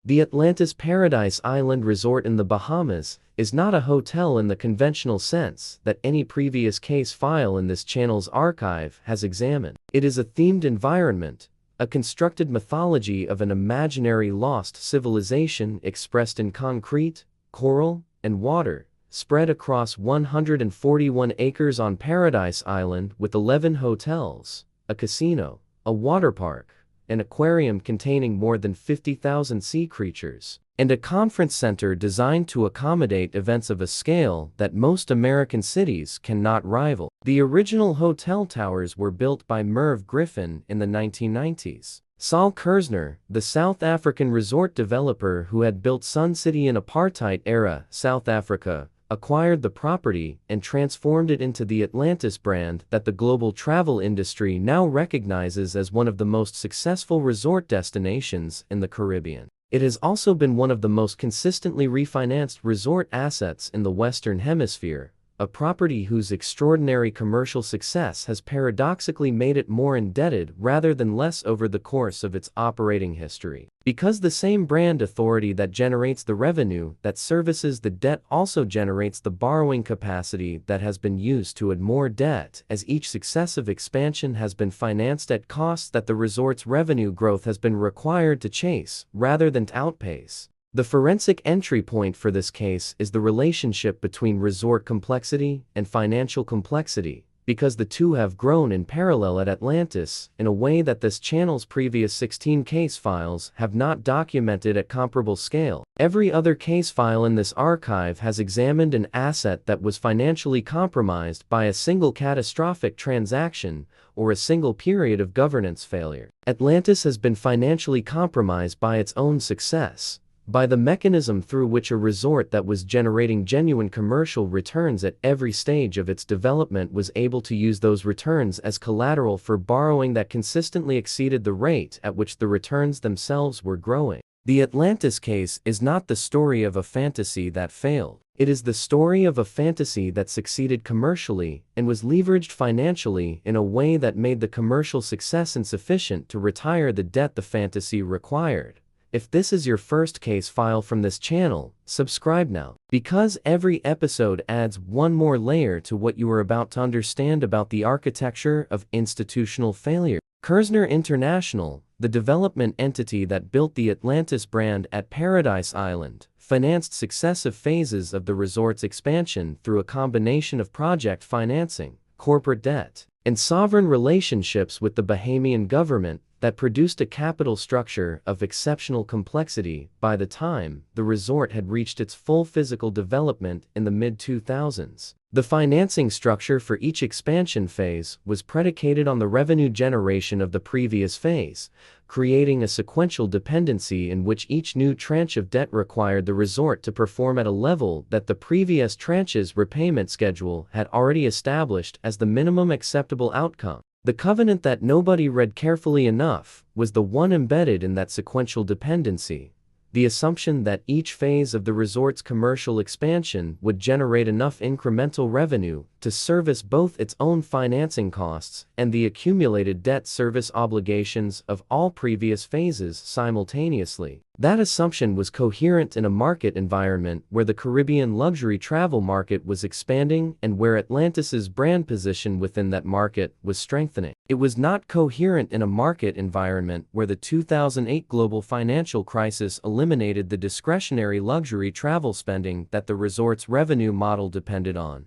The Atlantis Paradise Island Resort in the Bahamas is not a hotel in the conventional sense that any previous case file in this channel's archive has examined. It is a themed environment, a constructed mythology of an imaginary lost civilization expressed in concrete, coral, and water, spread across 141 acres on Paradise Island with 11 hotels, a casino, a water park, an aquarium containing more than 50,000 sea creatures, and a conference center designed to accommodate events of a scale that most American cities cannot rival. The original hotel towers were built by Merv Griffin in the 1990s. Saul Kerzner, the South African resort developer who had built Sun City in apartheid-era South Africa, acquired the property and transformed it into the Atlantis brand that the global travel industry now recognizes as one of the most successful resort destinations in the Caribbean. It has also been one of the most consistently refinanced resort assets in the Western Hemisphere, a property whose extraordinary commercial success has paradoxically made it more indebted rather than less over the course of its operating history. Because the same brand authority that generates the revenue that services the debt also generates the borrowing capacity that has been used to add more debt as each successive expansion has been financed at costs that the resort's revenue growth has been required to chase rather than to outpace. The forensic entry point for this case is the relationship between resort complexity and financial complexity, because the two have grown in parallel at Atlantis in a way that this channel's previous 16 case files have not documented at comparable scale. Every other case file in this archive has examined an asset that was financially compromised by a single catastrophic transaction or a single period of governance failure. Atlantis has been financially compromised by its own success, by the mechanism through which a resort that was generating genuine commercial returns at every stage of its development was able to use those returns as collateral for borrowing that consistently exceeded the rate at which the returns themselves were growing. The Atlantis case is not the story of a fantasy that failed. It is the story of a fantasy that succeeded commercially and was leveraged financially in a way that made the commercial success insufficient to retire the debt the fantasy required. If this is your first case file from this channel, subscribe now. Because every episode adds one more layer to what you are about to understand about the architecture of institutional failure. Kerzner International, the development entity that built the Atlantis brand at Paradise Island, financed successive phases of the resort's expansion through a combination of project financing, corporate debt, and sovereign relationships with the Bahamian government that produced a capital structure of exceptional complexity by the time the resort had reached its full physical development in the mid-2000s. The financing structure for each expansion phase was predicated on the revenue generation of the previous phase, creating a sequential dependency in which each new tranche of debt required the resort to perform at a level that the previous tranche's repayment schedule had already established as the minimum acceptable outcome. The covenant that nobody read carefully enough was the one embedded in that sequential dependency, the assumption that each phase of the resort's commercial expansion would generate enough incremental revenue to service both its own financing costs and the accumulated debt service obligations of all previous phases simultaneously. That assumption was coherent in a market environment where the Caribbean luxury travel market was expanding and where Atlantis's brand position within that market was strengthening. It was not coherent in a market environment where the 2008 global financial crisis eliminated the discretionary luxury travel spending that the resort's revenue model depended on,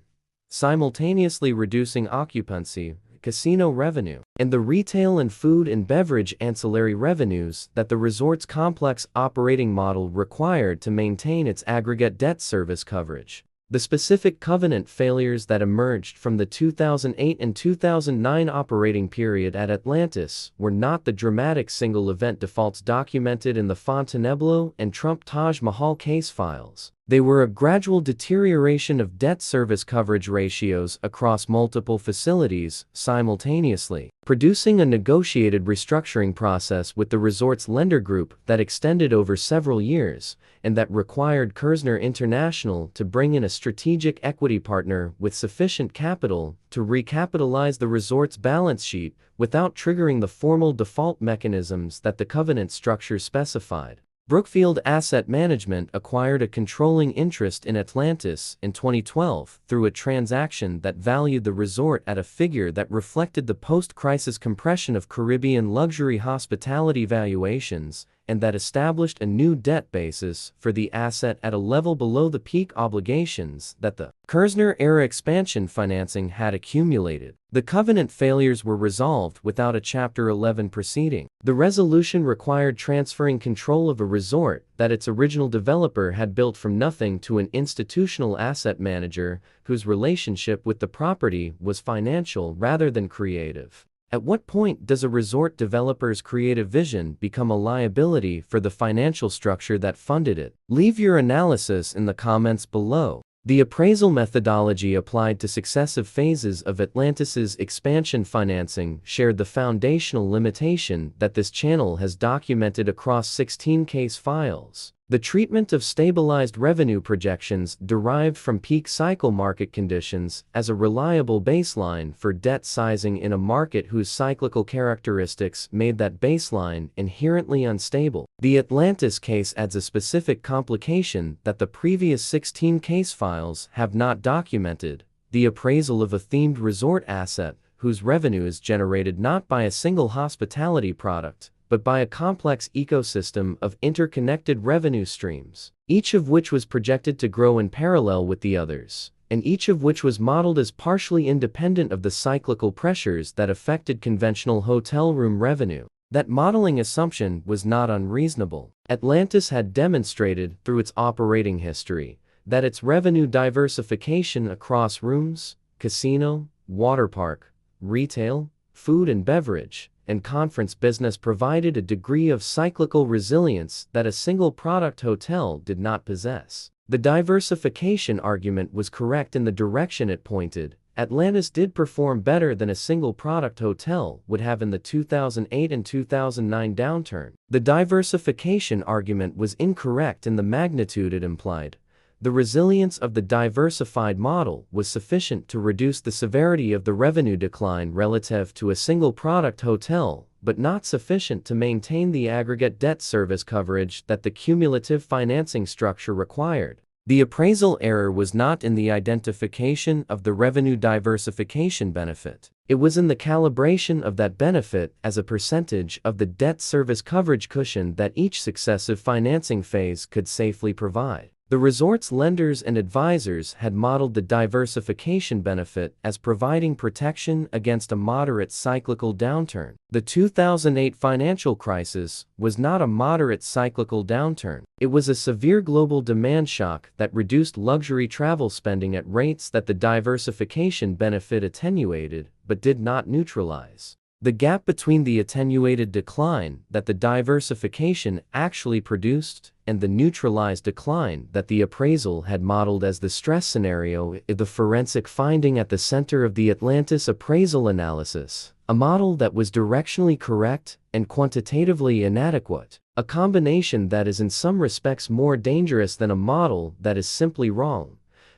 simultaneously reducing occupancy, casino revenue, and the retail and food and beverage ancillary revenues that the resort's complex operating model required to maintain its aggregate debt service coverage. The specific covenant failures that emerged from the 2008 and 2009 operating period at Atlantis were not the dramatic single event defaults documented in the Fontainebleau and Trump Taj Mahal case files. They were a gradual deterioration of debt service coverage ratios across multiple facilities simultaneously, producing a negotiated restructuring process with the resort's lender group that extended over several years and that required Kerzner International to bring in a strategic equity partner with sufficient capital to recapitalize the resort's balance sheet without triggering the formal default mechanisms that the covenant structure specified. Brookfield Asset Management acquired a controlling interest in Atlantis in 2012 through a transaction that valued the resort at a figure that reflected the post-crisis compression of Caribbean luxury hospitality valuations, and that established a new debt basis for the asset at a level below the peak obligations that the Kerzner-era expansion financing had accumulated. The covenant failures were resolved without a Chapter 11 proceeding. The resolution required transferring control of a resort that its original developer had built from nothing to an institutional asset manager whose relationship with the property was financial rather than creative. At what point does a resort developer's creative vision become a liability for the financial structure that funded it? Leave your analysis in the comments below. The appraisal methodology applied to successive phases of Atlantis's expansion financing shared the foundational limitation that this channel has documented across 16 case files. The treatment of stabilized revenue projections derived from peak cycle market conditions as a reliable baseline for debt sizing in a market whose cyclical characteristics made that baseline inherently unstable. The Atlantis case adds a specific complication that the previous 16 case files have not documented: the appraisal of a themed resort asset whose revenue is generated not by a single hospitality product, but by a complex ecosystem of interconnected revenue streams, each of which was projected to grow in parallel with the others, and each of which was modeled as partially independent of the cyclical pressures that affected conventional hotel room revenue. That modeling assumption was not unreasonable. Atlantis had demonstrated, through its operating history, that its revenue diversification across rooms, casino, water park, retail, food and beverage, and conference business provided a degree of cyclical resilience that a single product hotel did not possess. The diversification argument was correct in the direction it pointed. Atlantis did perform better than a single product hotel would have in the 2008 and 2009 downturn. The diversification argument was incorrect in the magnitude it implied. The resilience of the diversified model was sufficient to reduce the severity of the revenue decline relative to a single product hotel, but not sufficient to maintain the aggregate debt service coverage that the cumulative financing structure required. The appraisal error was not in the identification of the revenue diversification benefit. It was in the calibration of that benefit as a percentage of the debt service coverage cushion that each successive financing phase could safely provide. The resort's lenders and advisors had modeled the diversification benefit as providing protection against a moderate cyclical downturn. The 2008 financial crisis was not a moderate cyclical downturn. It was a severe global demand shock that reduced luxury travel spending at rates that the diversification benefit attenuated, but did not neutralize. The gap between the attenuated decline that the diversification actually produced and the neutralized decline that the appraisal had modeled as the stress scenario is the forensic finding at the center of the Atlantis appraisal analysis, a model that was directionally correct and quantitatively inadequate, a combination that is in some respects more dangerous than a model that is simply wrong,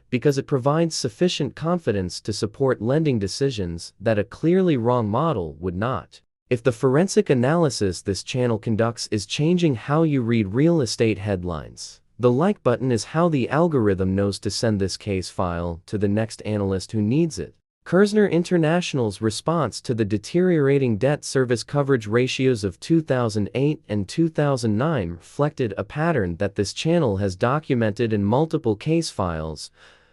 because it provides sufficient confidence to support lending decisions that a clearly wrong model would not. If the forensic analysis this channel conducts is changing how you read real estate headlines, the like button is how the algorithm knows to send this case file to the next analyst who needs it. Kerzner International's response to the deteriorating debt service coverage ratios of 2008 and 2009 reflected a pattern that this channel has documented in multiple case files,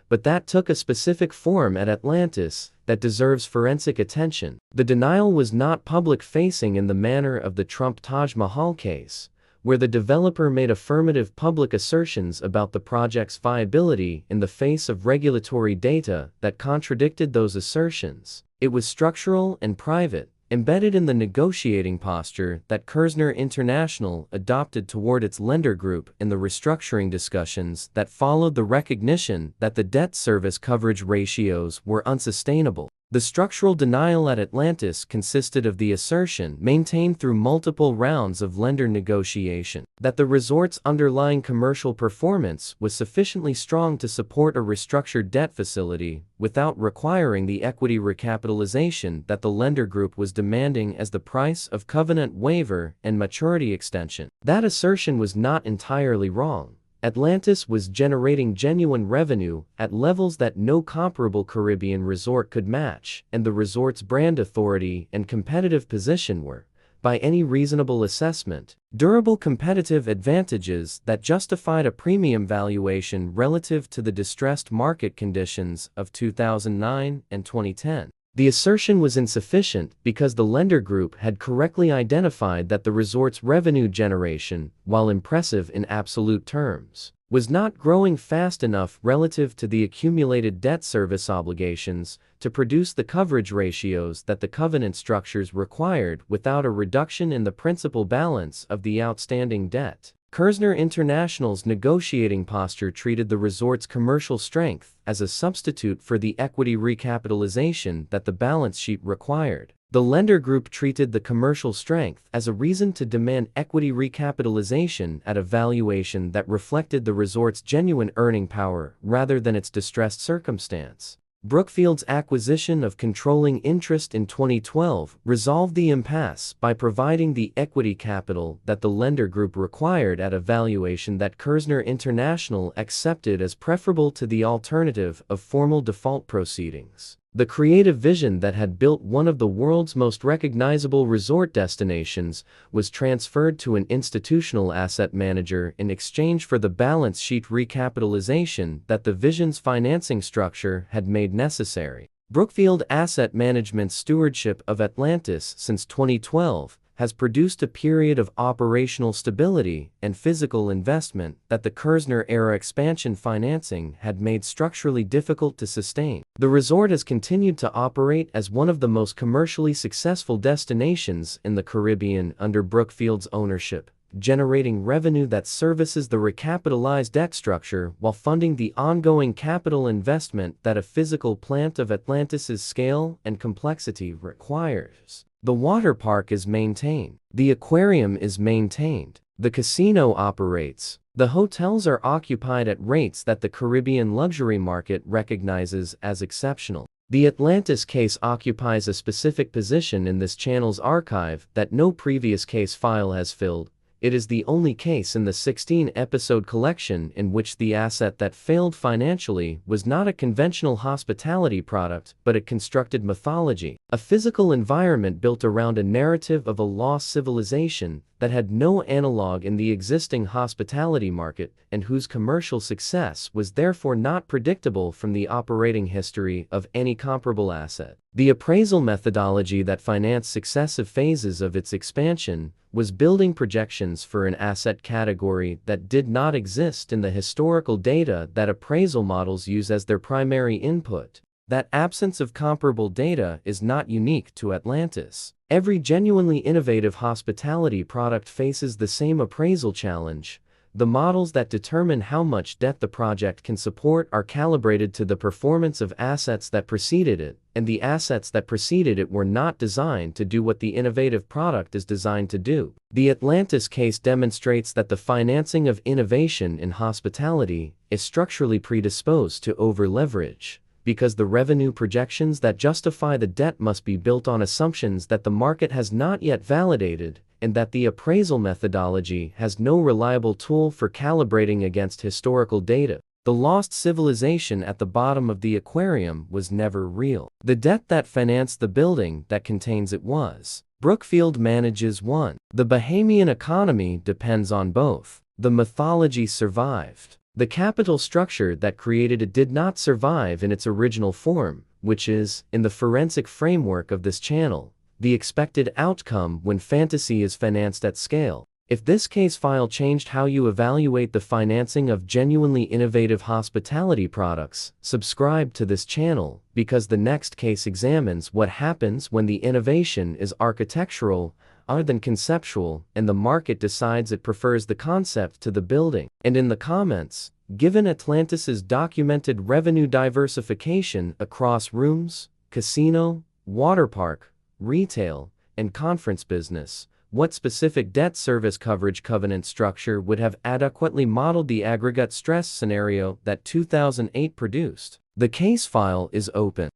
but that took a specific form at Atlantis that deserves forensic attention. The denial was not public-facing in the manner of the Trump Taj Mahal case, where the developer made affirmative public assertions about the project's viability in the face of regulatory data that contradicted those assertions. It was structural and private, embedded in the negotiating posture that Kerzner International adopted toward its lender group in the restructuring discussions that followed the recognition that the debt service coverage ratios were unsustainable. The structural denial at Atlantis consisted of the assertion, maintained through multiple rounds of lender negotiation, that the resort's underlying commercial performance was sufficiently strong to support a restructured debt facility without requiring the equity recapitalization that the lender group was demanding as the price of covenant waiver and maturity extension. That assertion was not entirely wrong. Atlantis was generating genuine revenue at levels that no comparable Caribbean resort could match, and the resort's brand authority and competitive position were, by any reasonable assessment, durable competitive advantages that justified a premium valuation relative to the distressed market conditions of 2009 and 2010. The assertion was insufficient because the lender group had correctly identified that the resort's revenue generation, while impressive in absolute terms, was not growing fast enough relative to the accumulated debt service obligations to produce the coverage ratios that the covenant structures required without a reduction in the principal balance of the outstanding debt. Kerzner International's negotiating posture treated the resort's commercial strength as a substitute for the equity recapitalization that the balance sheet required. The lender group treated the commercial strength as a reason to demand equity recapitalization at a valuation that reflected the resort's genuine earning power rather than its distressed circumstance. Brookfield's acquisition of controlling interest in 2012 resolved the impasse by providing the equity capital that the lender group required at a valuation that Kerzner International accepted as preferable to the alternative of formal default proceedings. The creative vision that had built one of the world's most recognizable resort destinations was transferred to an institutional asset manager in exchange for the balance sheet recapitalization that the vision's financing structure had made necessary. Brookfield Asset Management's stewardship of Atlantis since 2012 has produced a period of operational stability and physical investment that the Kerzner-era expansion financing had made structurally difficult to sustain. The resort has continued to operate as one of the most commercially successful destinations in the Caribbean under Brookfield's ownership, generating revenue that services the recapitalized debt structure while funding the ongoing capital investment that a physical plant of Atlantis's scale and complexity requires. The water park is maintained. The aquarium is maintained. The casino operates. The hotels are occupied at rates that the Caribbean luxury market recognizes as exceptional. The Atlantis case occupies a specific position in this channel's archive that no previous case file has filled. It is the only case in the 16-episode collection in which the asset that failed financially was not a conventional hospitality product but a constructed mythology, a physical environment built around a narrative of a lost civilization that had no analog in the existing hospitality market and whose commercial success was therefore not predictable from the operating history of any comparable asset. The appraisal methodology that financed successive phases of its expansion was building projections for an asset category that did not exist in the historical data that appraisal models use as their primary input. That absence of comparable data is not unique to Atlantis. Every genuinely innovative hospitality product faces the same appraisal challenge. The models that determine how much debt the project can support are calibrated to the performance of assets that preceded it, and the assets that preceded it were not designed to do what the innovative product is designed to do. The Atlantis case demonstrates that the financing of innovation in hospitality is structurally predisposed to over-leverage, because the revenue projections that justify the debt must be built on assumptions that the market has not yet validated, and that the appraisal methodology has no reliable tool for calibrating against historical data. The lost civilization at the bottom of the aquarium was never real. The debt that financed the building that contains it was. Brookfield manages one. The Bahamian economy depends on both. The mythology survived. The capital structure that created it did not survive in its original form, which is, in the forensic framework of this channel, the expected outcome when fantasy is financed at scale. If this case file changed how you evaluate the financing of genuinely innovative hospitality products, subscribe to this channel, because the next case examines what happens when the innovation is architectural other than conceptual, and the market decides it prefers the concept to the building. And in the comments, given Atlantis's documented revenue diversification across rooms, casino, water park, retail, and conference business. What specific debt service coverage covenant structure would have adequately modeled the aggregate stress scenario that 2008 produced? The case file is open.